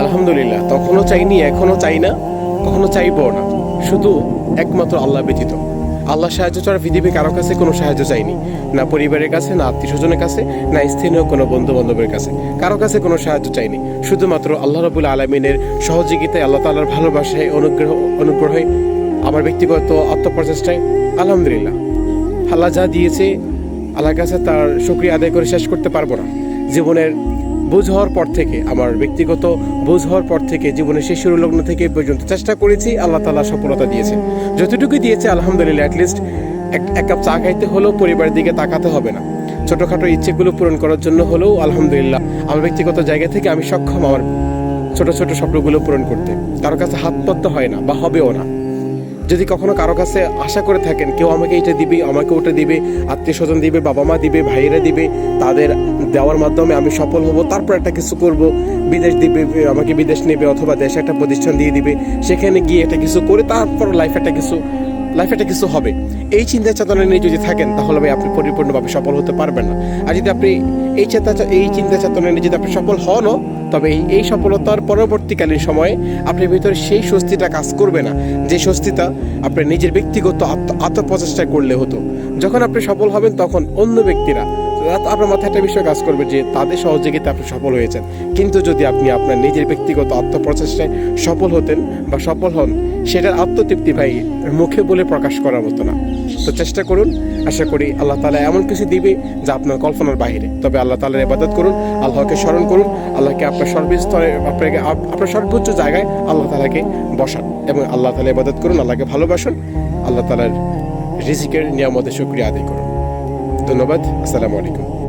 আলহামদুলিল্লাহ, তখনও চাইনি, এখনো চাই না, কখনো চাইবো না। শুধু একমাত্র আল্লাহ ব্যতীত। আল্লাহ সাহায্য ছাড়া পৃথিবীর কারো কাছে কোনো সাহায্য চাইনি, না পরিবারের কাছে, না আত্মীয় স্বজনের কাছে, না স্থানীয় কোনো বন্ধু বান্ধবের কাছে, কারো কাছে কোনো সাহায্য চাইনি। শুধুমাত্র আল্লাহ রাব্বুল আলামিনের সহযোগিতায়, আল্লাহ তাআলার ভালোবাসায়, অনুগ্রহে, আমার ব্যক্তিগত আত্মপ্রচেষ্টায় আলহামদুলিল্লাহ আল্লাহ যা দিয়েছে, আল্লাহর কাছে তার শুকরিয়া আদায় করে শেষ করতে পারবো না। জীবনের বোঝ হওয়ার পর থেকে, আমার ব্যক্তিগত বোঝ হওয়ার পর থেকে, জীবনের শিশুর লগ্ন থেকে পর্যন্ত চেষ্টা করেছি, আল্লাহ তাআলা সফলতা দিয়েছে। যতটুকু দিয়েছে আলহামদুলিল্লাহ, অ্যাটলিস্ট এক কাপ চা খাইতে হলেও পরিবারের দিকে তাকাতে হবে না, ছোটোখাটো ইচ্ছেগুলো পূরণ করার জন্য হলেও আলহামদুলিল্লাহ আমার ব্যক্তিগত জায়গা থেকে আমি সক্ষম আমার ছোট ছোট স্বপ্নগুলো পূরণ করতে। কারো কাছে হাত পাততে হয় না, বা হবেও না। যদি কখনো কারো কাছে আশা করে থাকেন কেউ আমাকে এইটা দিবে, আমাকে ওটা দিবে, আত্মীয় স্বজন দিবে, বাবা মা দিবে, ভাইয়েরা দিবে, তাদের দেওয়ার মাধ্যমে আমি সফল হব, তারপর একটা কিছু করব, বিদেশ দিবে, আমাকে বিদেশ নেবে, অথবা দেশে একটা প্রতিষ্ঠান দিয়ে দিবে, সেখানে গিয়ে একটা কিছু করে তারপর লাইফে একটা কিছু হবে, এই চিন্তা চেতনা নিয়ে যদি থাকেন, তাহলে ভাই আপনি পরিপূর্ণভাবে সফল হতে পারবেন না। আর যদি আপনি এই চিন্তা চেতনা নিয়ে যদি আপনি সফল হনও, তবে এই সফলতার পরবর্তীকালীন সময়ে আপনার ভিতরে সেই স্বস্তিটা কাজ করবে না, যে স্বস্তিটা আপনার নিজের ব্যক্তিগত আত্মপ্রচেষ্টা করলে হতো। যখন আপনি সফল হবেন, তখন অন্য ব্যক্তিরা, আপনার মাথায় একটা বিষয় কাজ করবে যে তাদের সহযোগিতা আপনি সফল হয়েছেন। কিন্তু যদি আপনি আপনার নিজের ব্যক্তিগত আত্মপ্রচেষ্টায় সফল হতেন বা সফল হন, সেটার আত্মতৃপ্তি ভাই মুখে বলে প্রকাশ করার মতো না। তো চেষ্টা করুন, আশা করি আল্লাহ তাআলা এমন কিছু দিবে যা আপনার কল্পনার বাইরে। তবে আল্লাহ তাআলার ইবাদত করুন, আল্লাহকে স্মরণ করুন, আল্লাহকে আপনার সর্বস্তরে, আপনার সর্বোচ্চ জায়গায় আল্লাহ তাআলাকে বসান এবং আল্লাহ তাআলা ইবাদত করুন, আল্লাহকে ভালোবাসুন, আল্লাহ তাআলার রিজিকের নিয়ামতের শুকরিয়া আদায় করুন। ধন্যবাদ। আসসালামু আলাইকুম।